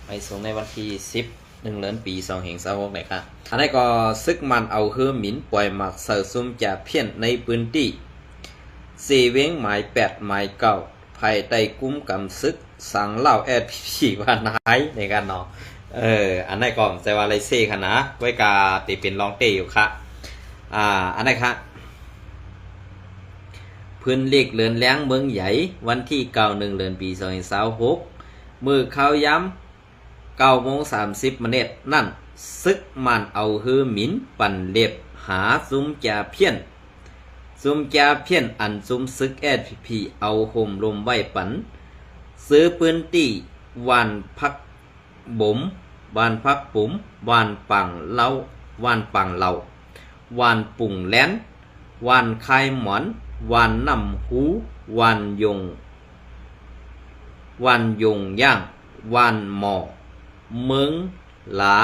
ไปส่งในวันที่11 เดือนปี2526เลยค่ะอันนี้ก็ซึกมันเอาฮือหมินปล่อยหมักเสือซุ่มจะเพี้ยนในพื้นที่4 เว้งหมาย8หมาย9ภายใต้กุ้มกำซึกสังเล่าแอดผีว่านายในการเนาะอันนี้ก็ใจว่าไรเซ่ค่ะนะไว้กาตีเป็นลองเตอยู่ค่ะอันนี้ค่ะพื้นเล็กเลือนแรงเมืองใหญ่วันที่1 เดือนปี2526มือเข้าย้ำ9:30นั่นซึกมันเอาฮือหมินปั่นเล็บหาซุ่มจ่าเพี้ยนอันซุ่มซึกแอดพีเอาห่มลมไว้ปันซื้อพื้นที่วันพักบุ๋มวานพักปุ๋มวานปังเล่าวานปังเหล่าวานปุ่งแลนวานคายหมอนวานนำหูวานยงย่างวานหมอเมืองหลา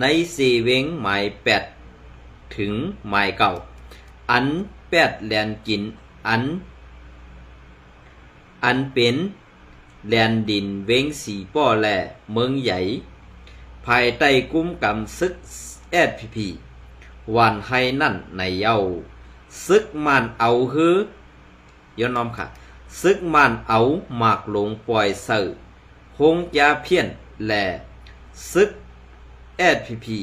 ใน4 เว้งหมาย8ถึงหมาย9อัน8แลนกินอันเป็นแลนดินเว้ง4ป้อแลเมืองใหญ่ภายใต้กุ้มกำซึกแอดพีวันให้นั่นในเย้าซึกมันเอาฮือย้อนน้อมค่ะซึกมันเอาหมากหลงปล่อยเสือคงจะเพี้ยนแลซึกแอดพี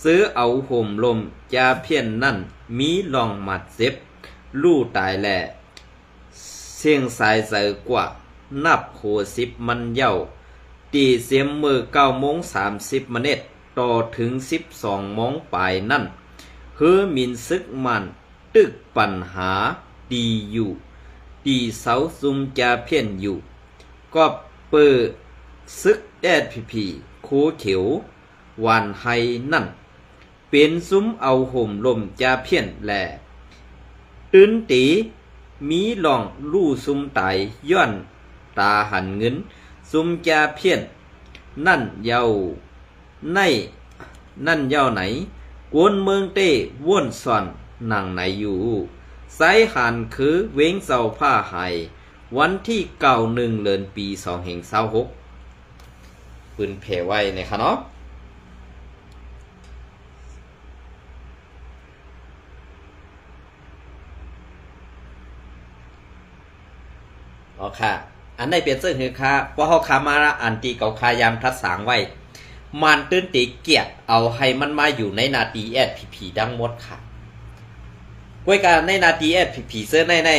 ซื้อเอาห่มลมจะเพี้ยนนั่นมีลองมัดเจ็บลู่ตายแลเสียงสายเสือกว่านับโห10มันเย้าตีเสียมมือ9:30ต่อถึง12 โมงปลายนั่นคือมินซึกมันตึกปัญหาดีอยู่ตีเสาซุมจะเพี้ยนอยู่ก็เปิดซึกแอดพีโคเขียววันไฮนั่นเป็นซุ้มเอาห่มลมจะเพี้ยนแลตื้นตีมีลองลู่ซุมตายย้อนตาหันเงินซุมจะเพี้ยนนั่นเย้าไหนกวนเมืองเต้ว่นส่อนนั่งไหนอยู่สายหันคือเว้งเสาผ้าไห้วันที่1 เดือนปี2526ปืนแผ่ไว้นะคะเนาะอ๋อค่ะอันได้เปลี่ยนเสื้อหือค่ะเพราะเขาคามาอันตีเก่าคายามทัดสางไว้มันตื้นตีเกียดเอาให้มันมาอยู่ในนาทีแอดพีดังหมดค่ะกวยการในนาทีแอดพีเสื้อใน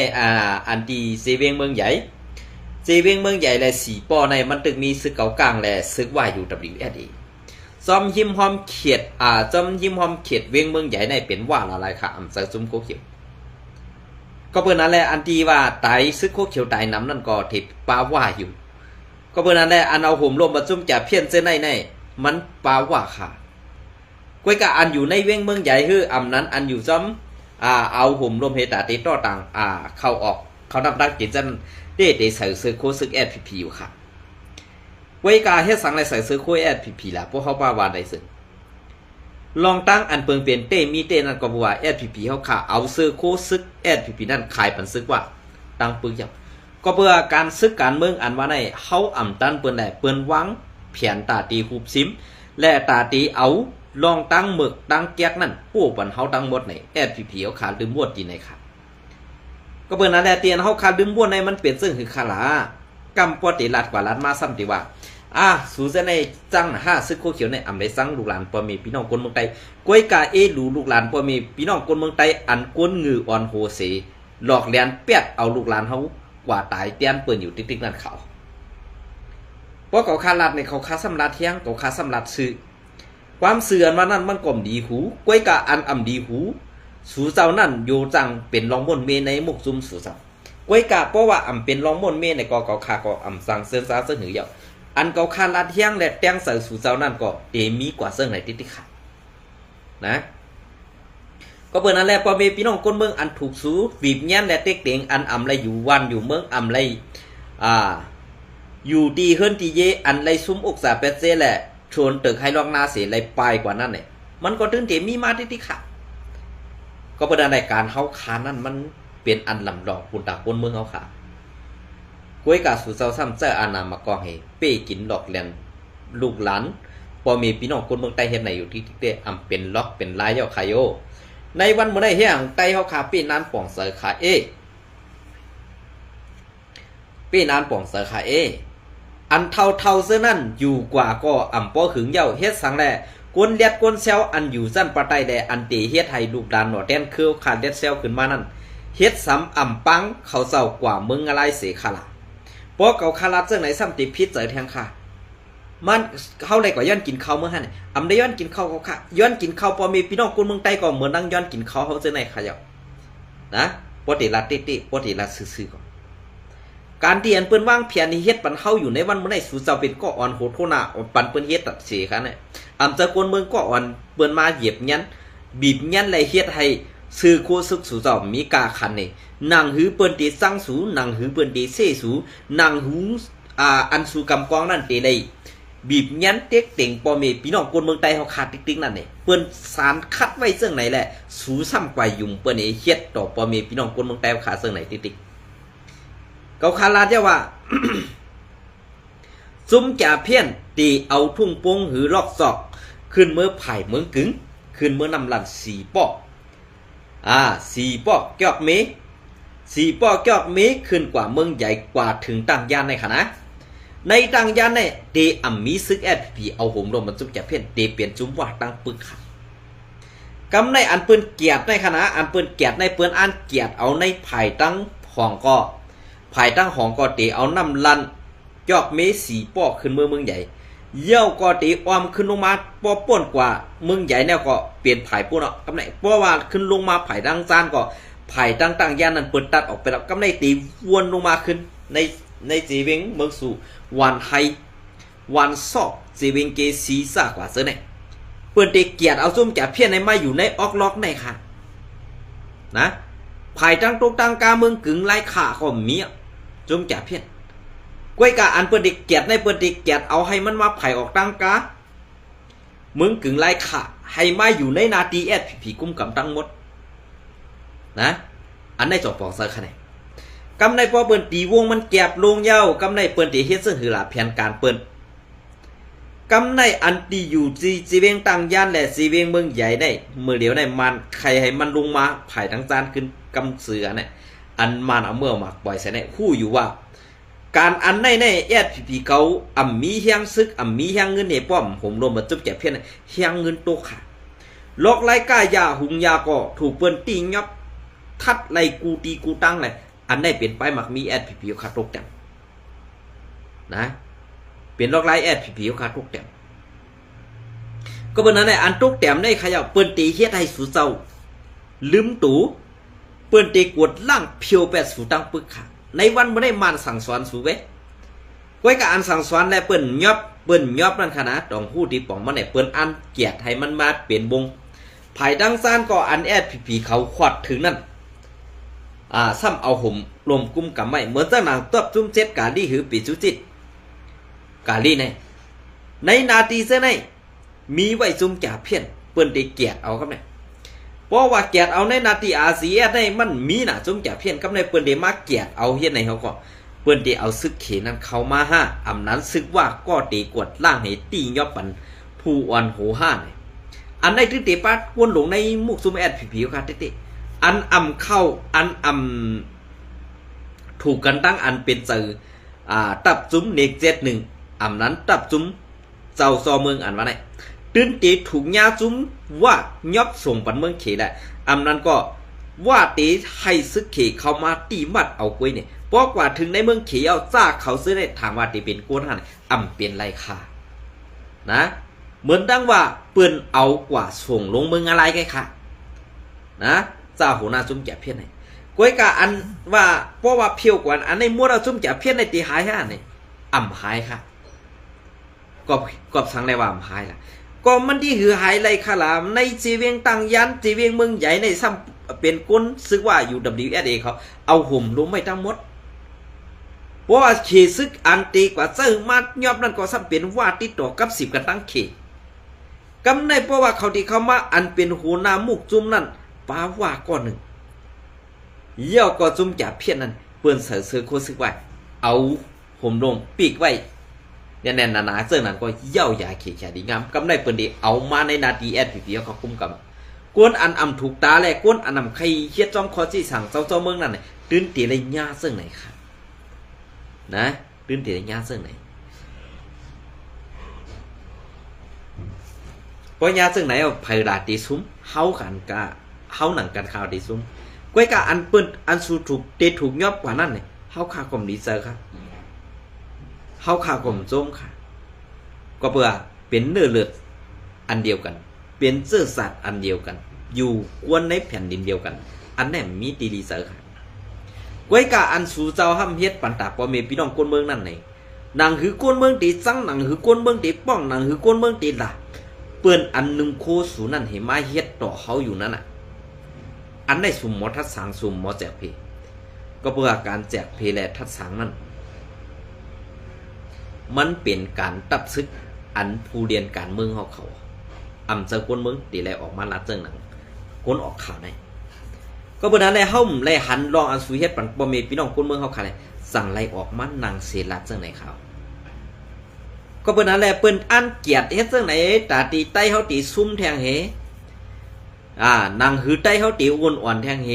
อันตีเซเวียงเมืองใหญ่และ4 ป้อในมันตึกมีซึกเก่ากลางและซึกว่าอยู่ WSA จอมหิมหอมเขียดเวียงเมืองใหญ่ในเป็นว่าอะไรค่ะอำสังซุมโคเขียวก็เพื่อนนั้นแหละอันที่ว่าตายซึกโคเขียวตายน้ำนั่นก็ถิดปาว่าอยู่ก็เพื่อนนั้นแหละอันเอาห่มลมมาซุ่มจะเพี้ยนเส้นในมันปาว่าค่ะกวยกะอันอยู่ในเวียงเมืองใหญ่คืออำนั้นอันอยู่ซ้ำเอาห่มลมเฮตาติต่อต่างเข้าออกเขานำดักกินจันเด้ใส่เสื้อโคซึกแอดพีอยู่ค่ะกวยกะเฮ็ดสังไรใส่เสื้อโคแอดพีล่ะพวกเขาป้าวานได้ซึ่งลองตั้งอันเปิงเปลี่ยนเต้มีเต้นั่นก็บอกว่าแอดพีเขาค่ะเอาเสื้อโคซึกแอดพีนั่นขายปันซึกว่าตั้งปึกอย่างก็เพื่อการซึกการเมืองอันว่าในเขาอ่ำตันเปิ้นแหละเปิ้นวังเพียนตาตีหุบซิมและตาตีเอาลองตั้งหมึกตั้งแก๊กนั่นผู้ปันเขาตั้งหมดในแอดพีเขาขาดลืมบวดดีในค่ะก็เปิ้นนั่นแหละเตียนเขาขาดลืมบวดในมันเปลี่ยนซึ่งคือขาลากำปอติลัดกว่าลัดมาซ้ำตีว่าสูจะในจังซึกโคเขียวในอำได้สั่งลูกหลานปอมีพี่น้องคนเมืองไต้กวยกาลูกหลานปอมีพี่น้องคนเมืองไต้อันกวนงืออ่อนโหเสหลอกเลียนเปียดเอาลูกหลานเขากว่าตายเตียนเปิ้นอยู่ติ๊กๆนั่นเขาเพราะเขาคาลัดในเขาคาสำลัดเที่ยงเขาคาสำลัดซื้อความเสื่อมว่านั่นมันก่อมดีหูกวยกาอันดีหูสูเจ้านั่นโยจังเป็นรองมนเมในมุกซุมสูเจ้ากวยกาเพราะว่าเป็นรองมนเมในก็เขาคาก็สั่งเสื้อซาเสื้อหือเยาอันเขาคาลัดเที่ยงและแต้งใส่สูเจ้านั่นก็เตมีกว่าเสื้อไหนติ๊กๆค่ะนะก็เปิดนั่นแหละพอมีพี่น้องคนเมืองอันถูกสูวีบแย้นและเต็กเต็งอันไรอยู่วันอยู่เมืองไรอยู่ดีเฮิรนตีเยอันไรซุ้มอกษาเป็ดเซแหละชวนตึกให้ลองนาเสียไรปลายกว่านั้นเนี่ยมันก็ถึงเตมีมาที่ค่ะก็เปิดนั่นแหละการเขาขานั่นมันเป็นอันลำดอกปุ่นตาปนเมืองเขาค่ะ กวยกาสู่เจ้าซ้ำเจ้าอานามากองให้เป้กินดอกแลนลูกหลานพอมีพี่น้องคนเมืองใต้เฮ็ดไหนอยู่ที่เต้อำเป็นล็อกเป็นลายเยาคายโยในวันมื้อใดเฮียงใต้เฮาขาปี้นานป่องเสือขาปี้นานป่องเสือขาอันเท่าเสื้อนั่นอยู่กว่าก็อำป้อหึงเย้าเฮ็ดสังแลกวนเลียดกวนเซลอันอยู่สั้นปะไตแดอันเตเฮ็ดให้ลูกหลานหนอแดนคือขาดเลียดเซลขึ้นมานั่นเฮ็ดซ้ำอำปังเขาเศร้ากว่ามึงอะไรเสคาละเพราะเขาคาราจังไหนซ้ำติพิษเจอแทงค่ะมันเขาเลยกว่าย้อนกินข้าวเมื่อหั่นอำได้ย้อนกินข้าวเขาค่ะย้อนกินข้าวพอมีพี่น้องคนเมืองใต้ก็เหมือนนั่งย้อนกินข้าวเขาจังไหนค่ะเจ้านะปกติละติปกติละซื่อๆก่อนการที่อันเปิ้นวางเพียรนี่เฮ็ดปันเฮาอยู่ในวันมื้อใดสู่เจ้าเป็นก็อ่อนโหดโทนาปันเปิ้นเฮ็ดตัดเสียค่ะเนี่ยอำจะคนเมืองก็อ่อนเปิ้นมาเหยียบยันบีบยันและเฮ็ดให้ซื้อโคซึกสู่เจ้ามีกาคันนี่นางหือเปิ้นติสังสูนางหือเปิ้นติเซสูนางหูอันสู่กำกองนั่นติเลยบีบยันเต็กเต็งปอเมพี่น้องคนเมืองใต้เฮาขาดติ๊กๆนั่นนี่เปิ้นสารคัดไว้ซึ่งไหนแหละสู่ซ้ำกว่ายุ่มเปิ้นเฮ็ดต่อปอเมพี่น้องคนเมืองใต้ขาซึ่งไหนติ๊กๆเขาคาลาเจ้าว่า ซุ่มจ่าเพี้ยนตีเอาทุ่งปงหือลอกศอกขึ้นเมื่อไผ่เมืองกึ๋งขึ้นเมื่อนำลัน4 ปอก4 ปอกเกียกเม4 ปอกเกียกเมขึ้นกว่าเมืองใหญ่กว่าถึงต่างยานในขณะในต่างยานเนี่ยเตอำมีซึกFPPเอาห่มลมมันซุ่มจ่าเพี้ยนเตเปลี่ยนจุ้มว่าตั้งปึกค่ะกำในอันเปิ้นเกียรติในขณะอันเปิ้นเกียรติในเปิ้นอันเกียรติเอาในไผ่ตั้งห้องก็ภายตั้งของกอตีเอาน้ำลันจอกเม4 ปอกขึ้นเมืองใหญ่เยี่ยวกอตีอ้อมขึ้นลงมาป้อป่นกว่าเมืองใหญ่เนี่ยก็เปลี่ยนภายปุ่นอ่ะกำไหนเพราะว่าขึ้นลงมาภายดังซานก็ภายตั้งย่านนั้นเปิดตัดออกไปแล้วกำไหนตีวนลงมาขึ้นในจีเวงเมืองสู่วันไฮวันซอกจีเวงเกซีซ่ากว่าเสือเนี่ยเปิดเด็กเกียรติเอาซุ่มแก่เพี้ยนในมาอยู่ในออกล็อกในค่ะนะภายตั้งตกตั้งกาเมืองกึ่งไล่ขาก็มีจมจ่าเพี้ยนกวยกาอันเปิดเด็กเกียรติในเปิดเด็กเกียรติเอาให้มันมาไผ่ออกตั้งกาเมืองกึ่งไล่ขาให้มาอยู่ในนาทีFPPกุมกำตั้งหมดนะอันในจบปองเซอร์คะแนนกำในพอเปิ้นตีวงมันแก็บลงเย้ากำในเปิ้นตีเฮ็ดซึ่งหือหลาแผนการเปิ้นกำในอันตีอยู่จีเวงตั้งย่านและจีเวงเมืองใหญ่ได้เมื่อเดียวในมันใครให้มันลงมาไผ่ทั้งจานขึ้นกำเสือเนี่ยอันมันเอาเมื่อมาปล่อยใส่เนี่ยคู่อยู่ว่าการอันในFPPเขามีเฮียงซึกมีเฮียงเงินเนี่ยป้อมผมรวมมาจุบแจกเพี้ยนเฮียงเงินโตค่ะลอกไล่ก้ายาหุงยาก็ถูกเปิ้นตีงับทัดไล่กูตีกูตั้งเลยอันได้เปลี่ยนไปมักมีFPPขาดตกแต่นะเปลี่ยนลอกไล่FPPขาดตกแต่ก็เป็นนั้นแหละอันตกแต่ได้ขยับเปิ้นตีเฮ็ดให้สู่เจ้าลืมตูเปิ้นตีกวดล่างเพียวแปดสู่ตั้งปึกค่ะในวันบ่ได้มานสั่งสอนสู่เว้ยก้อยกับอันสั่งสอนและเปิ้นยอบนั่นขนาดต้องฮู้ที่ป่องมันเนี่ยเปิ้นอันเกียรติให้มันมาเปลี่ยนวงภายดังซ่านก็อันFPPเขาขวัดถึงนั่นซ้ำเอาห่มรวมกุมกับไม่เหมือนจังหนังตบจุ้มเจ็ดกาลีหือปีจุจิตกาลีในนาทีเส้นในมีไว้จุ้มจ่าเพี้ยนเปิ้นได้เกียรติเอาครับเนี่ยเพราะว่าเกียรติเอาในนาทีRCSในมันมีน่ะจุ้มจ่าเพี้ยนกับในเปิ้นได้มาเกียรติเอาเฮ็ดในเฮาก็เปิ้นได้เอาซึกเขนั้นเข้ามาห้าอำนั้นซึกว่าก็ตีกวดล่างให้ตียอบปันผู้อ่อนโหห้าเนี่ยอันในที่เตปาวนหลงในมุกซุมFPPค่ะเตอันเข้าอันถูกกันตั้งอันเป็นเจอตับจุ้มเนก71นั้นตับจุ้มเจ้าซอเมืองอันว่าไหนตื้นตีถูกยาจุ้มว่ายอบส่งปันเมืองเขได้นั้นก็ว่าตีให้ซึกเขเข้ามาตีมัดเอากล้วยเนี่ยเพราะกว่าถึงในเมืองเขเอาจ้าเขาซื้อได้ทางว่าตีเป็นกวนหันเป็นไรค่ะนะเหมือนดังว่าเปิ้นเอากว่าส่งลงเมืองอะไรไงค่ะนะเจ้าหัวหน้าจุ้มแก่เพี้ยนไหนก้อยกะอันว่าเพราะว่าเพียวกว่าอันในมัวเราจุ้มแก่เพี้ยนในตีหายห่าเนี่ยหายค่ะก็สั่งได้ว่าหายล่ะก็มันที่หือหายไรค่ะล่ะในจีเวียงตังยันจีเวียงเมืองใหญ่ในซ้ำเป็นก้นซึกว่าอยู่ WSA เขาเอาห่มลงไม่ทั้งหมดเพราะว่าเขซึกอันตีกว่าเจ้ามายอบนั่นก็ซ้ำเป็นว่าติดต่อกับ10กันตั้งเขกำในเพราะว่าเขาที่เขามาอันเป็นหัวหน้ามุกจุ้มนั่นป้าว่าก้อนหนึ่งเยี่ยวก็จุ้มจ่าเพี้ยนนั่นเปิ้นเสือโคซึกไว้ เอาห่มลงปีกไว้เนี่ยแน่นหนาๆเสื้อนั้นก็เย่ายาเขียดีงามกำได้เปิ้นดีเอามาในนาทีแอดผีเขาคุ้มกับกวนอันอำถูกตาแลกวนอันอำใครเฮ็ดจอมคอสิสั่งเจ้าเมืองนั่นน่ะตื่นตีเลยญาซึ่งไหนค่ะนะตื่นตีเลยญาซึ่งไหนปอยาซึ่งไหนเอาไผลาตีซุ้มเฮากันกะเฮาหนังกันข่าวตีซุ้มก้วยกะอันเปิ้นอันสู่ถูกเตถูกยอบกว่านั้นเนี่ยเฮาข่าวกลมดีเซอร์ค่ะเฮาข่าวกลมโจมค่ะก็เพื่อเป็นเนื้อเลือดอันเดียวกันเป็นเสื้อสัตว์อันเดียวกันอยู่กวนในแผ่นดินเดียวกันอันแน่มีตีดีเซอร์ค่ะก้วยกะอันสู่เจ้าห้ำเฮ็ดปันตาปอเมพี่น้องคนเมืองนั่นไหนนางหือกวนเมืองตีซังนางหือกวนเมืองตีป้องนางหือกวนเมืองตีละเปิ้นอันนึงโคสูนั่นเห็นมาเฮ็ดต่อเขาอยู่นั่นน่ะอันได้สุ่มหมอทัดสางสุ่มหมอแจกเพก็เพื่อการแจกเพและทัดสางนั้นมันเป็นการตัดซึกอันผู้เรียนการเมืองเขาอำเจอคนเมืองตีแลออกมาลัดเจิงหนังคนออกข่าวได้ก็เพื่อนั้นแลเฮาไล่หันรองอันสุเฮ็ดปันบ่มีพี่น้องคนเมืองเขาค่ะเลยสั่งไล่ออกมานางเสลัดเจิงไหนข่าวก็เปิ้นนั่นแหละเปิ้นอันเกียรติเฮ็ดจังไหนตาตีไต้เฮาตีซุ่มแทงเหนางหือไต้เฮาตีอ้วนอ่อนแทงเห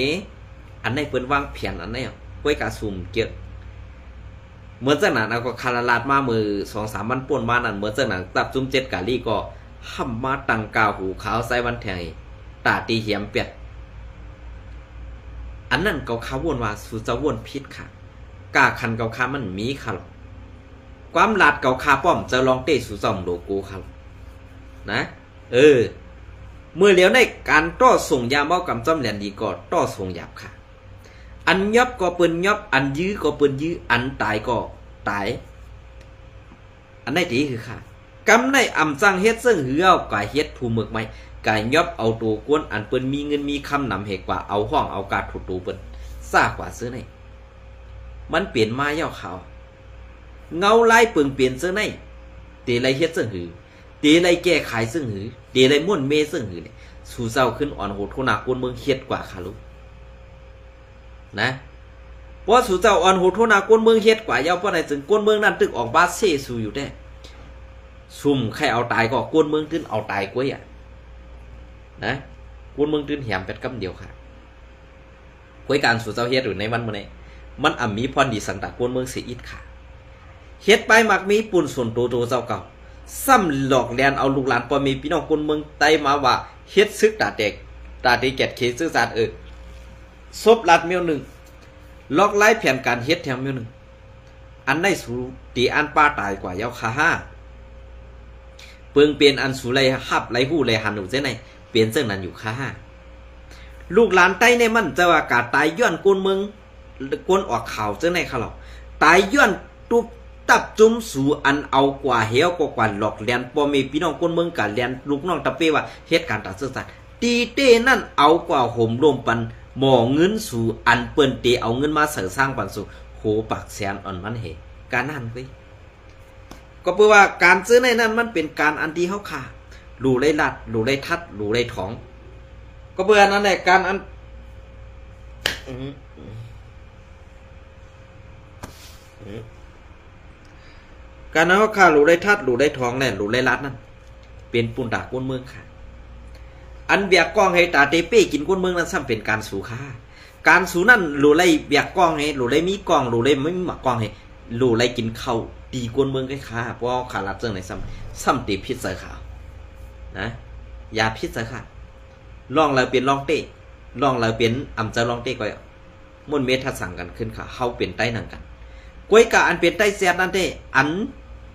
อันไหนเปิ้นวางแผนอันไหนก้วยกะซุ่มเกียรติเหมือนจังนั้นเอาก็คาราลาดมามือ 2-3 วันป่วนมานั่นเหมือนจังนั้นตับซุ่ม7กะลี่ก็ห้ำมาตังกาหูขาวใส่วันแทงตาตีเหียมเป็ดอันนั้นเกาคาวนว่าสุจะวนพิษค่ะกาคันเกาคามันมีค่ะความลาดเก่าคาป้อมจะลองเตะสู่ซ่อมโลโก้ครับนะเมื่อเลี้ยวในการต่อส่งยาเมากำจ้อมแหลนดีก็ต่อส่งหยาบค่ะอันยับก็เปิ้นยับอันยื้อก็เปิ้นยื้ออันตายก็ตายอันไหนดีคือค่ะกำในอ่ำจังเฮ็ดซึ่งหือเอากายเฮ็ดถูมึกไหมกายยับเอาตัวกวนอันเปิ้นมีเงินมีคำนำเหตุกว่าเอาห้องเอากาดถูตัวเปิ้นซ่ากว่าซื้อไหนมันเปลี่ยนมาเย่าขาวเงาไล่เปลืองเปลี่ยนเสื้อในตีไรเฮ็ดเสื้อหือตีไรแก้ไขเสื้อหือตีไรม่วนเมเสื้อหือเนี่ยสู่เศร้าขึ้นอ่อนโหดโทนากวนเมืองเฮ็ดกว่าค่ะลูกนะเพราะสู่เจ้าอ่อนโหดโทนากวนเมืองเฮ็ดกว่าเย้าเพราะไหนจึงกวนเมืองนั่นตึกออกบาเซ่สู่อยู่ได้ซุ่มใครเอาตายก็กวนเมืองตื้นเอาตายกว่านะกวนเมืองตื้นแหมเป็ดกำเดียวค่ะคุยการสู่เจ้าเฮ็ดหรือในวันมื้อนี้มันอ่ำมีพรดีสันตะกวนเมืองเสียอิดค่ะเฮ็ดไปมักมีปุ่นส่วนโตเจ้าเก่าซ้ำหลอกแลนเอาลูกหลานปอมีพี่น้องคนเมืองไต้มาว่าเฮ็ดซึกตาแตกแกดเคซึกสารซบลัดเมียวหนึ่งล็อกไล่แผนการเฮ็ดแถมเมียวหนึ่งอันได้สูตีอันป้าตายกว่าเย้าคาห้าเปิงเปลี่ยนอันสูไรฮับไรหู้ไรหันหนูเจ้ไหนเปลี่ยนเจ้านั้นอยู่คาห้าลูกหลานไต้ในมันจะว่ากาตายย้อนกวนเมืองกวนออกข่าวเจ้าไหนเขาหรอกตายย้อนตุบตับจุ่มสู่อันเอากว่าเหี้ยวกว่าหลอกเลียนปอมีพี่น้องคนเมืองกันเลียนลูกน้องตะเปว่าเหตุการณ์ตัดสื่อสารตีเต้นั่นเอากว่าห่มรวมปันหมอเงินสู่อันเปิ้นเตเอาเงินมาเสริมสร้างปันสู่โหปากแสนอ่อนมันเหการนั่นเว้ยก็เพื่อว่าการซื้อในนั้นมันเป็นการอันที่เฮาขาหลู่ไรลัดหลู่ไรทัดหลู่ไรท้องก็เพื่อนั้นแหละการอันการนั้นก็ข่าหลูได้ทัดหลูได้ทองแน่หลูได้รัดนั่นเป็นปุ่นดากก้นเมืองค่ะอันเบียกกล้องให้ตาเตเป้กินก้นเมืองนั้นซ้ำเป็นการสู่ค่าการสู่นั่นหลูได้เบียกกล้องให้หลูได้มีกล้องหลูได้ไม่มีหมักกล้องให้หลูได้กินข้าวตีก้นเมืองก็ค่ะเพราะขาลัดเรื่องไหนซ้ำตีพิษใส่ขาวนะยาพิษใส่ค่ะลองเราเป็นลองเต้ลองเราเป็นอ่ำจะลองเต้ก็มุ่นเมทัดสั่งกันขึ้นค่ะเขาเป็นใต้หนังกันก้วยกะอันเป็นใต้แซ่บนั่นเต้อัน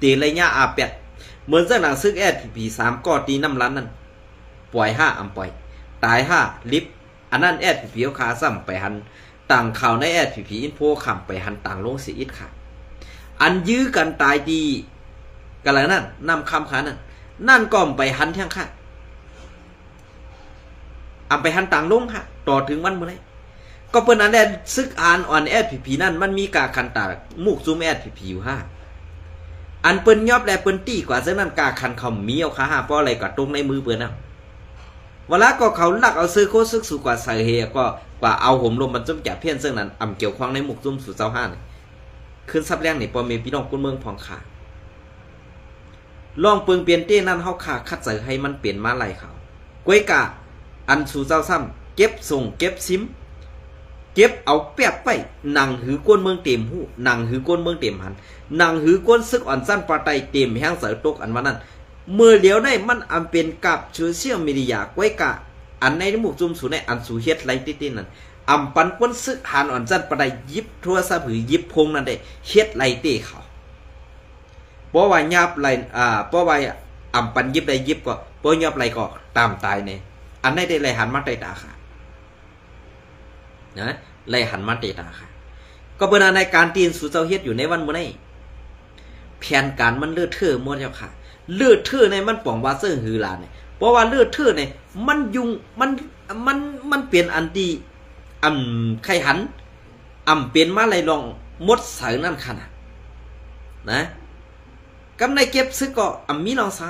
ตีไรเงี้ยอาเป็ดเหมือนเจ้าหนังซึกแอดผี3ก็ตีน้ำร้านนั่นปล่อย5อำปล่อยตาย5ลิฟอันนั้นแอดผีเอาขาซ้ำไปหันต่างข่าวในแอดผีอินโฟขำไปหันต่างลงเสียอิดค่ะอันยื้อกันตายดีกันแล้วนั่นนำคำขานั่นก็ไปหันแท่งค่ะอำไปหันต่างลงค่ะต่อถึงวันเมื่อไรก็เปิ้นอันแอดซึกอ่านอ่อนแอดผีนั่นมันมีกาคันตามูกซูมแอดผีอยู่อันเปิ้นยอบแลเปิ้นตี้กว่าเส้นนั้นกาคันเขามีเอาขาเพราะอะไรก็ตรงในมือเปิ้นน่ะเวลาก็เขาลักเอาซื้อโคซึกสู่กว่าใส่เฮก็กว่าเอาห่มลมมันจุ่มแก่เพี้ยนซึ่งนั้นอำเกี่ยวข้องในมุกจุ่มสู่เจ้าห้านี่ ขึ้นซับแรงนี่ปอมีพี่น้องคนเมืองผ่องขาลองเปิงเปลี่ยนเต้นั่นเฮาขาคัดใจให้มันเปลี่ยนมาไหลเขาก้วยกะอันสู่เจ้าซ้ำเก็บส่งเก็บซิมเก็บเอาแป๊บไปหนังหือกวนเมืองเต็มหูหนังหือกวนเมืองเต็มหันหนังหือกวนซึกอ่อนสั้นปลาไตเต็มแห้งเสือตกอันว่านั้นเมื่อเหลียวได้มันอำเป็นกับโซเชียลมีเดียก้วยกะอันในหมู่จุ่มสู่ในอันสู่เฮ็ดไรติๆนั่นอำปันกวนซึกหันอ่อนสั้นปลาไตยิบโทรศัพท์หือยิบพงนั่นได้เฮ็ดไรเต้เขาเพราะว่ายับไรเพราะว่าอำปันยิบได้ยิบก็เพราะยับไรก็ตามตายเนี่ยอันในได้ไรหันมาไตตาค่ะนะเลยหันมาเตตาค่ะก็เป็นในการตีนสู่เจ้าเฮ็ดอยู่ในวันมื้อนี้แผนการมันเลือดเทื่อหมดแล้วค่ะเลือดเทื่อในมันป่องว่าเสื้อหือลาเนี่ยเพราะว่าเลือดเทื่อเนี่ยมันยุงมันเปลี่ยนอันดีไข่หันเปลี่ยนมาไหลลองมดใส่นั่นขนาดนะกำในเก็บซึกก็มีลองซะ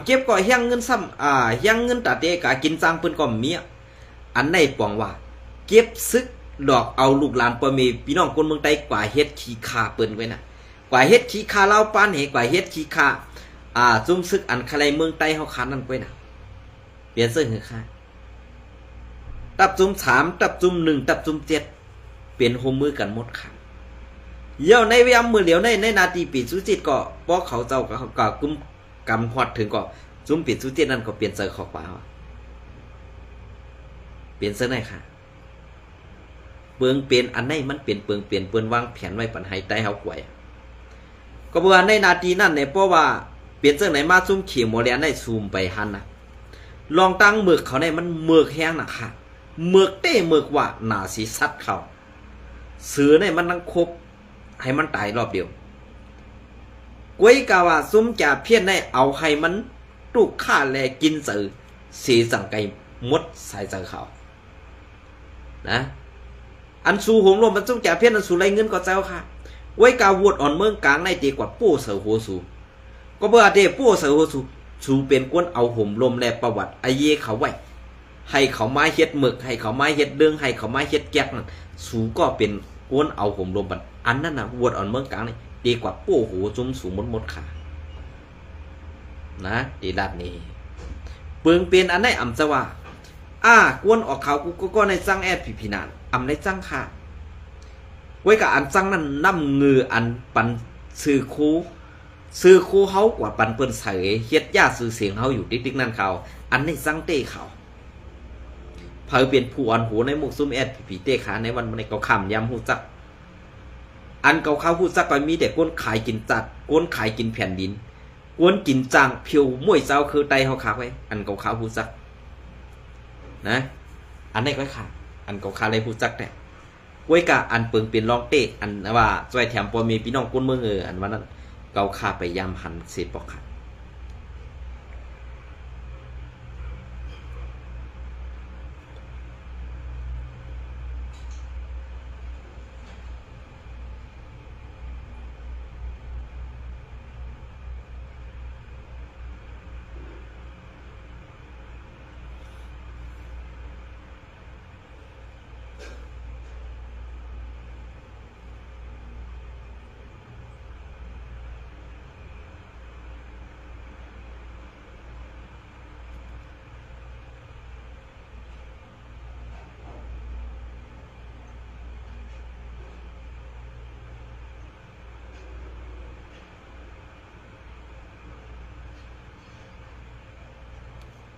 เก็บก็เฮียงเงินซ้ำเฮียงเงินตาเตกะกินจางเปิ้นก็มีอันในป่องว่าเก็บซึกดอกเอาลูกหลานปอมีพี่น้องคนเมืองใต้กว่าเฮ็ดขี้คาเปิ้นไว้น่ะกว่าเฮ็ดขี้คาเล่าปานเหกว่าเฮ็ดขี้คาจุ่มซึกอันคาไลเมืองใต้เฮาคานนั่นไว้น่ะเปลี่ยนเสื้อหือค่ะตับจุ่ม3ตับจุ่ม1ตับจุ่ม7เปลี่ยนโฮมมือกันหมดค่ะเดี๋ยวในยามมื้อเหลียวในนาทีปีสุจิตก็บ่เขาเจ้าก็กุมกำฮอดถึงก็จุ่มปีสุจิตนั่นก็เปลี่ยนเสื้อขอกว่าเปลี่ยนเสื้อไหนค่ะเปิงเปลี่ยนอันไหนมันเปลี่ยนเปิงเปลี่ยนเปิ้นวางแผนไว้ปันให้ใต้เฮากวยก็บ่ว่าในนาทีนั้นเนี่ยเพราะว่าเปลี่ยนจังไหนมาซุ่มเขียวหมอแลนได้ซูมไปหั่นน่ะลองตั้งหมึกเขาในมันหมึกแห้งน่ะค่ะหมึกเต้หมึกว่าหน้าสิซัดเขาเสือเนี่ยมันต้องครบให้มันตายรอบเดียวกวยกะว่าซุ่มจ่าเพี้ยนได้เอาให้มันตุกฆ่าแลกินเสือสีสังไก่มดใส่เสือเขานะอันสู่หงลมมันต้องจ่าเพี้ยนอันสู่ไรเงินก็เจ้าค่ะไว้กาวูดอ่อนเมืองกลางในตีกว่าปู่เสือหัวสูก็เบื่อเดปู่เสือหัวสูเป็นก้นเอาห่มลมและประวัติไอเย่เขาไว้ให้เขาไม้เฮ็ดหมึกให้เขาไม้เฮ็ดเดืองให้เขาไม้เฮ็ดแก๊กนั่นสูก็เป็นก้นเอาห่มลมบันอันนั้นน่ะวูดอ่อนเมืองกลางนี่ดีกว่าปู่หูจุ่มสูงมดขานะดีด้านนี้เปิงเป็นอันไหนอ่ำจะว่ากวนออกเขากูก็ในจังแอดผีนานในจังค่ะไว้กับอันจังนั้นน้ำเงืออันปันซื้อคูเฮากว่าปันเปิ้นใส่เฮ็ดยาซื้อเสียงเฮาอยู่ติ๊กนั่นเขาอันในจังเต้เขาเผยเป็นผู้อ่อนหูในมุกซุ่มแอดผีเต้ขาในวันในเกาคำยำหูจักอันเกาข้าวหูจักก็มีแต่ก้นขายกินจัดก้นขายกินแผ่นดินก้นกินจางเพียวมวยเจ้าคือไตเฮาคักไว้อันเกาข้าวหูจักนะอันนี้ก็ค่ะอันเกาข้าวเลยหูจักแต่ไว้กะอันเปิงเป็นลองเตะอันว่าจอยแถมปอมีพี่น้องก้นเมืองอันว่านั้นเกาข้าไปยำหันเสียปอกค่ะ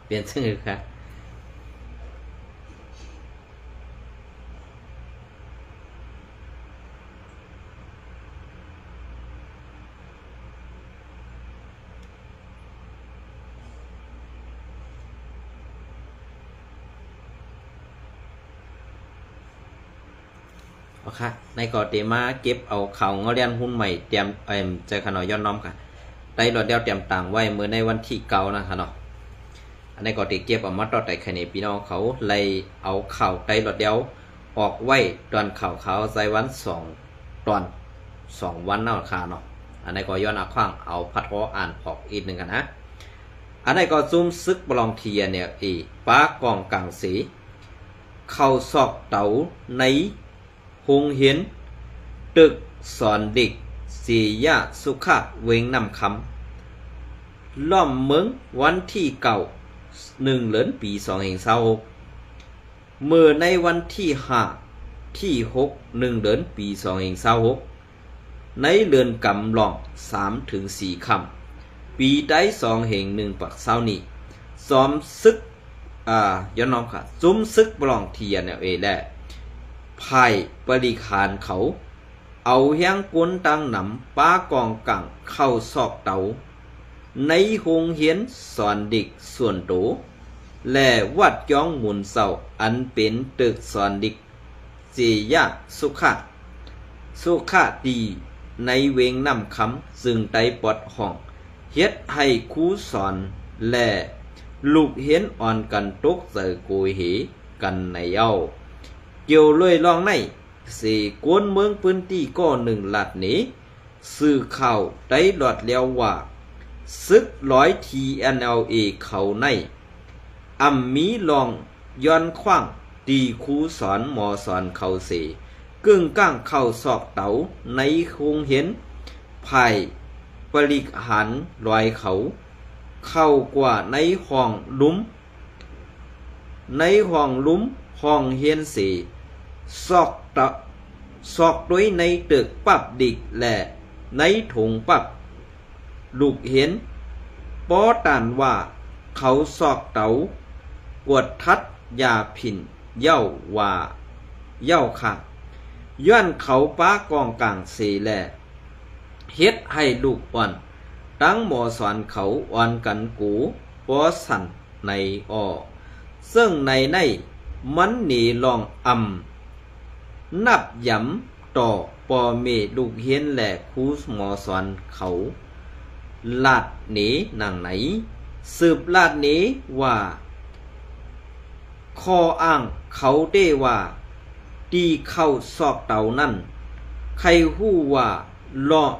เปลี่ยนชื่อค่ะค่ะในก่อเตมาเก็บเอาเขาเงาเรียนหุ้นใหม่เตรียมใจขนอยย้อนน้อมค่ะได้รถเดียวเตรียมต่างไว้เมื่อในวันที่เก่านะคะเนาะอันนี้ก็ติเก็บเอามาต่อแต่ขณะพี่น้องเขาเลยเอาเข่าไตรถเดียวออกไว้ตอนเข่าเขาใส่วัน2 ตอน 2 วันเนาะค่ะเนาะอันนี้ก็ย้อนอาขว้างเอาพัดขออ่านออกอีกหนึ่งกันนะอันนี้ก็ซุ่มซึกบลองเทียเนี่ยป้ากองกลางสีเข่าซอกเต๋าในหงเห็น ตึกสอนเด็กเสียสุขะเวงนำคำล่อมเมืองวันที่เก่า1 เดือนปี2526เมื่อในวันที่5ที่6 1 เดือนปี2526ในเรือนกำลอง3 ถึง 4 ค่ำปีได้2 แห่ง 1 ปักเศร้านี้ซ้อมซึกย้อนน้องค่ะซุ้มซึกบลองเทียนเอแหละภายบริคารเขาเอาแห้งกวนตังหนำป้ากองกังเข้าซอกเตาในโรงเรียนสอนเด็กส่วนโตและวัดย้องหมุนเสาอันเป็นตึกสอนเด็กเจียสุขะดีในเวงน้ำคำซึ่งไตปอดห้องเฮ็ดให้ครูสอนและลูกเห็นอ่อนกันตกใจโกยเหกันในเย้าเกี่ยวเลยลองในสี่กวนเมืองพื้นที่ก็1 ลัดนี้สื่อข่าวได้หลอดแล้วว่าซึกTNLA เขาในมีลองย้อนขว้างตีครูสอนหมอสอนเขาเสกึ่งก้างเข้าซอกเตาในคงเห็นภายบริหารลอยเขาเข้ากว่าในห้องลุ้มห้องเฮียนเสซอกด้วยในตึกปับดิกและในถุงปับลูกเห็นป้อตานว่าเขาซอกเตากวดทัดยาผินเย้าค่ะย้อนเขาป้ากองกลางเสแลเฮ็ดให้ลูกอ่อนตั้งหมอสอนเขาอ่อนกันกูป้อสั่นในซึ่งในมันหนีลองนับย้ำต่อปอเมลูกเฮียนแหละครูหมอสอนเขาลาดหนีหนังไหนสืบลาดหนีว่าข้ออ้างเขาได้ว่าตีเข้าซอกเต่านั่นใครฮู้ว่าเลาะ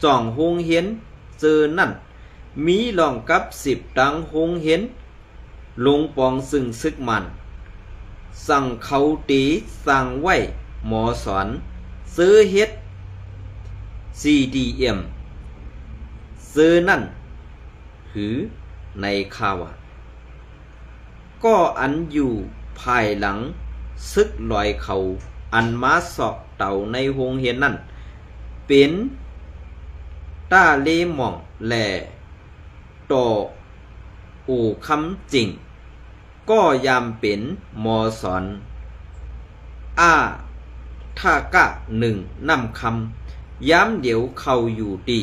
จ่องโฮงเฮียนเจอนั่นมีลองกับ10 ดังโฮงเฮียนลงปองซึ่งซึกมันสั่งเขาตีสั่งไว้หมอสอนซื้อเฮ็ด CDM ซื้อนั่นหือในข่าวก็อันอยู่ภายหลังซึกลอยเขาอันมาสอกเต่าในโรงเรียนนั่นเป็นต้าเลหม่องแหล่ต่ออู่คำจริงก็ยามเป็นหมอสอนท่ากะ1 นำคำย้ำเดี๋ยวเขาอยู่ดี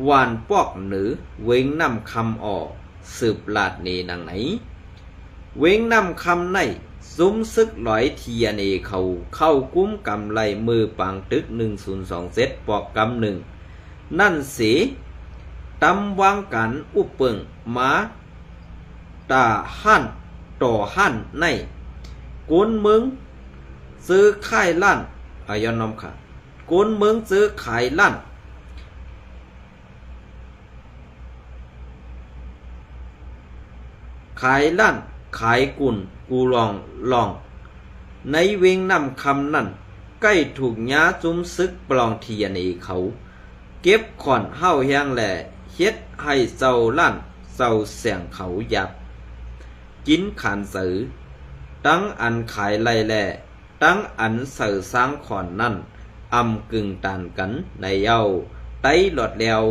วานปอกหรือเว้งนำคำสืบลาดเนนังไหนเว้งนำคำในซุ้มซึกTNLAเขาเข้ากุ้มกำไลมือปังตึก1027ปอกกำ1นั่นสิตำวางกันอุปเปิงมาตาหั่นต่อหั่นในกวนเมืองซื้อขายล้านย้อนน้ำค่ะกวนเมืองซื้อขายล้านขายกุนกูลองในเวงนำคำนั่นใกล้ถูกย้าจุ้มซึกปลองTNLAเขาเก็บขอนเฮ้าแห้งแหล่เฮ็ดให้เจ้าล้านเจ้าเสียงเขาหยับกินขานสือตั้งอันขายไล่แหล่ตั้งอันเสือสร้างขอนนั่นกึ่งตานกันในเย้าไต้หลอดแล้ว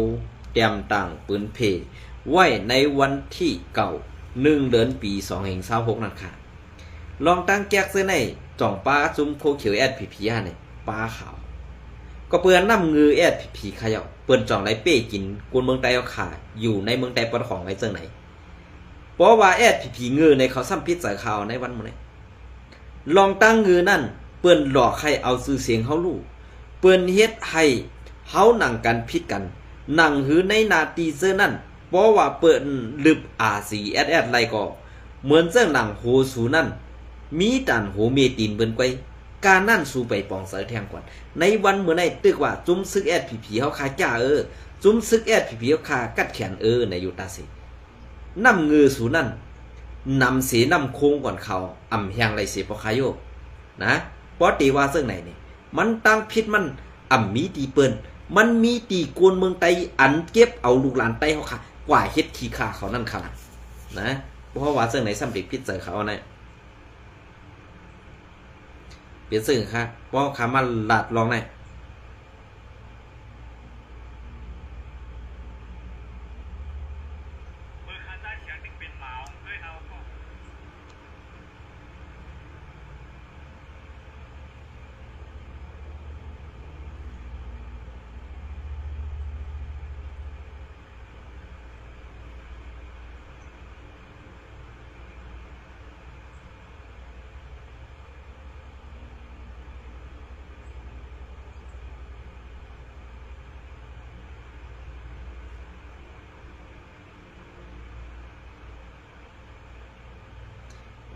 เตรียมต่างปืนเพไว้ในวันที่เก่า1 เดือนปี2526นั่นค่ะลองตั้งแก๊กซื้อในจ่องปลาจุ้มโคเขียวSPPเนี่ยปลาขาวก็เปื้อนน้ำงือSPPขย่าเปื้อนจ่องไรเป้กินกูเมืองไต้เอาขาอยู่ในเมืองไต้ปอดของไว้เจังไหนเพราะว่าSPPงือในเขาซ้ำพิษใส่ข่าวในวันมื้อนี้ลองตั้งงือนั่นเปื้อนหลอกให้เอาชื่อเสียงเฮารู้เปื้อนเฮ็ดให้เฮานั่งกันผิดกันนั่งหือในนาตีเซอร์นั่นเพราะว่าเปิดลึบRCSS ไรก็เหมือนเจ้าหนังโหสูนั่นมีตันโหเมตินเบิ่นไกวการนั่นสู่ไปปองเสยแทงก่อนในวันเมื่อไหร่ตึกว่าจุ้มซึกSPPเฮาคาจ้าจุ้มซึกSPPเฮาคากัดแขนในอยู่ตาสินำเงือสูนั่นนำเสนำโค้งก่อนเขาแหงไรเสปอคายโยนะปอตีว่าซึ่งไหนนี่มันตั้งพิษมัน มีตีเปิ้นมันมีตีกวนเมืองไต้อันเก็บเอาลูกหลานไต้เฮาค่ะกว่าเฮ็ดขี้ข่าเขานั่นค่ะนะเพราะว่าเสิ่งไหนสำเร็จพิษใส่เขานะเปลี่ยนซึ่งค่ะเพราะขามาหลาดลองนะ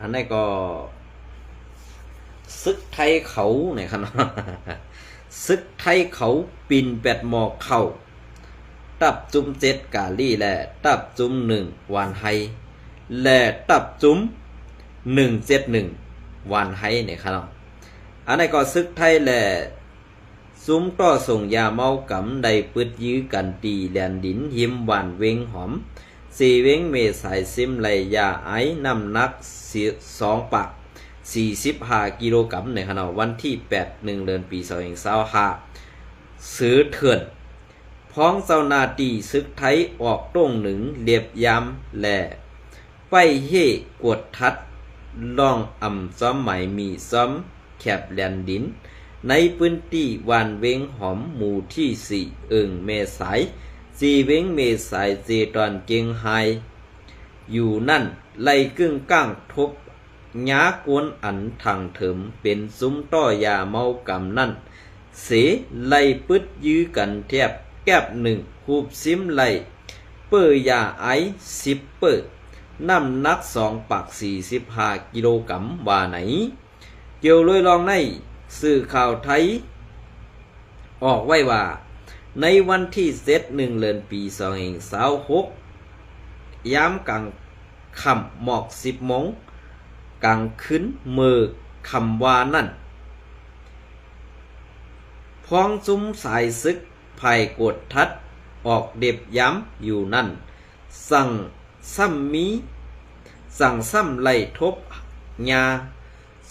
อันนี้ก็ซึกไทยเขาเนี่ยครับซึกไทยเขาปินแปดหมอกเข้าตับจุ้มเจ็ดกาลี่และตับจุ้มหนึ่งวานไฮและตับจุ้ม171วานไฮเนี่ยครับอันนี้ก็ซึกไทยและซุ้มต่อส่งยาเมากำได้ปึดยื้อกันตีแลนดินหิมหวานเวงหอมสี่เวงเมสายซิมไหลยาไอน้ำหนัก2 ปัก45 กิโลกรัมในขณะวันที่8 1 เดือนปี2025ซื้อเถื่อนพ้องเจ้านาตีซึกไทยออกต้งหนึ่งเรียบยำแหล่ไปเฮ่กวดทัดล่องซ้อมใหม่มีซ้อมแคบแลนดินในพื้นที่วานเวงหอมหมู่ที่4เมษาย4เวงเมษายเจตอนเกียงไฮอยู่นั่นไล่กึ่งก้างทบหญ้ากวนอันทางเถิมเป็นซุ้มต้อยาเมากำนั่นเสไล่ปึดยื้อกันแทบแก้บหนึ่งคูบซิมไล่เปื้อยาไอ10 เปื้อน้ำหนัก2 ปัก45 กิโลกรัมว่าไหนเกี่ยวเลยลองในสื่อข่าวไทยออกไว้ว่าในวันที่1 เดือนปี2026ยามกลางค่ำหมอก10 โมงกลางคืนมือคำว่านั่นพ้องซุ้มสายซึกภายกดทัดออกเด็บย้ำอยู่นั่นสั่งซ้ำไล่ทบยา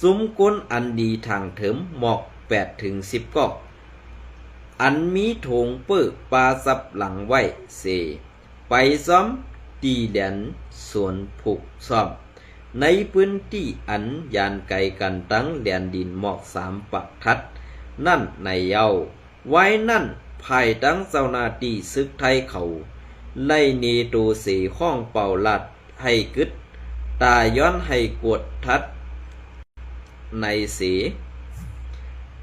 ซุ้มก้นอันดีทางเถิมหมอก8 ถึง 10 กอกอันมีโถงเปิดปลาซับหลังไว้เสไปซ้อมตีแดนสวนผูกซ้อมในพื้นที่อันยานไกลกันตั้งแดนดินหมอก3 ปักทัดนั่นในเยาไว้นั่นภายตั้งเจ้านาตีซึกไทยเขาไล่เนโตเสห้องเป่าลัดให้กึดตาย้อนให้กดทัดในเส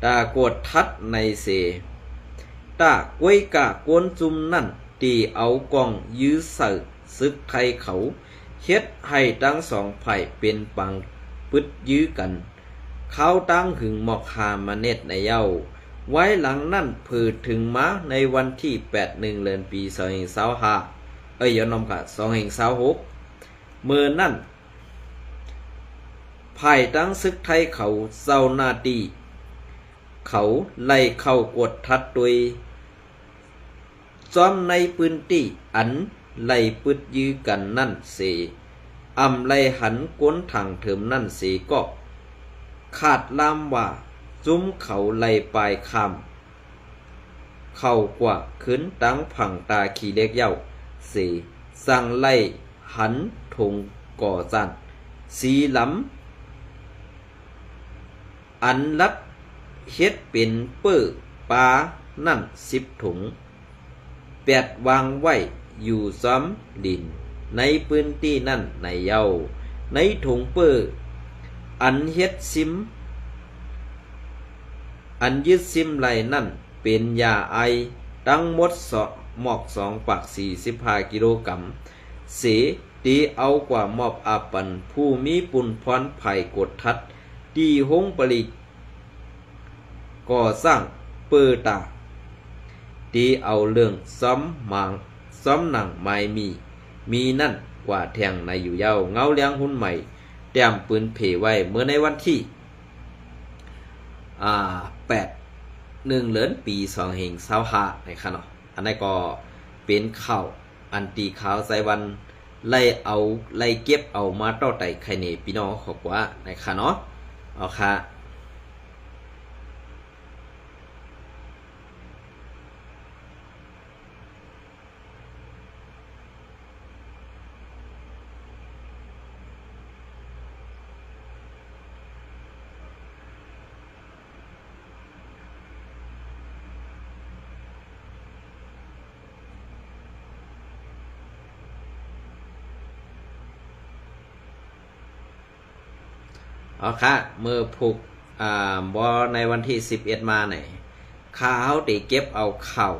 ตากดทัดในเสตากวยกะกวนจุมนั่นตีเอากองยื้อเสือซึกไทยเขาเฮ็ดให้ทั้ง2 ฝ่ายเป็นปังปึดยื้อกันเขาตั้งหึงหมอกหามาเน็ตในเย้าไว้หลังนั่นผืดถึงมาในวันที่8 1 เดือนปี2025ย้อนนำค่ะ2026เมื่อนั่นภายตั้งซึกไทยเขาเจ้าหน้าที่เขาไล่เข้ากดทัดโดยซ้อมในพื้นที่อันไล่ปึดยื้อกันนั่นเสไล่หันก้นทางเถิมนั่นเสก็ขาดลามว่าจุ้มเขาไล่ปลายคำเข้ากว่าขึ้นตั้งผังตาขี่เล็กเย้าเสสั่งไล่หันทงก่อจันสีหลำอันลัดเฮ็ดเป็นเปื้อปลานั่น10 ถุง8 วางไว้อยู่ซ้อมดินในพื้นที่นั่นในเยาในถุงเปื้ออันเฮ็ดซิมอันยึดซิมไหลนั่นเป็นยาไอตั้งหมดหมอก2 ปัก45 กิโลกรัมเสตีเอากว่าหมอบอาปันผู้มีปุนพรไผ่กดทัดตีหงผลิตก่อสร้างเปิดตาตีเอาเรื่องซ้อมหนังไม้มีนั่นกว่าแทงในอยู่เย้าเงาเลี้ยงหุ้นใหม่แต้มปืนเพไว้เมื่อในวันที่8 1เดือนปี2525นะครับเนาะอันนี้ก็เป็นข่าวอันตีข่าวไซวันไล่เก็บเอามาต่อไต่ใครเนี่ยพี่น้องขอบว่านะครับเนาะเอาค่ะเอาค่ะเมื่อผูกบอในวันที่11มาเนี่ยข้าวได้เก็บเอาข่าว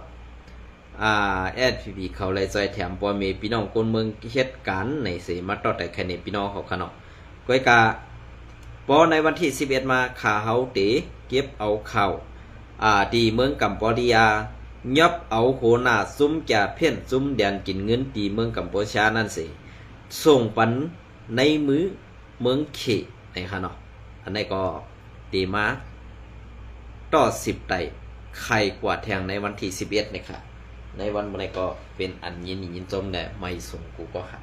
SPP เขาเลยจอยแถมปอมีพี่น้องคนเมืองเฮ็ดกันในสิมาต่อแต่แค่นี้พี่น้องเขาขนาดก้อยกาปอในวันที่11มาข้าวได้เก็บเอาข่าวดีเมืองกัมพูชายับเอาโหนาซุ้มจ่าเพี้ยนซุ้มแดนกินเงินดีเมืองกัมพูชานั่นสิส่งปันในมือเมืองเขนะครับเนาะอันนี้ก็ดีมาต่อ10ไต่ใครกว่าแทงในวันที่11นะครับในวันนี้ก็เป็นอันยินจมแต่ไม่ส่งกูก็ค่ะ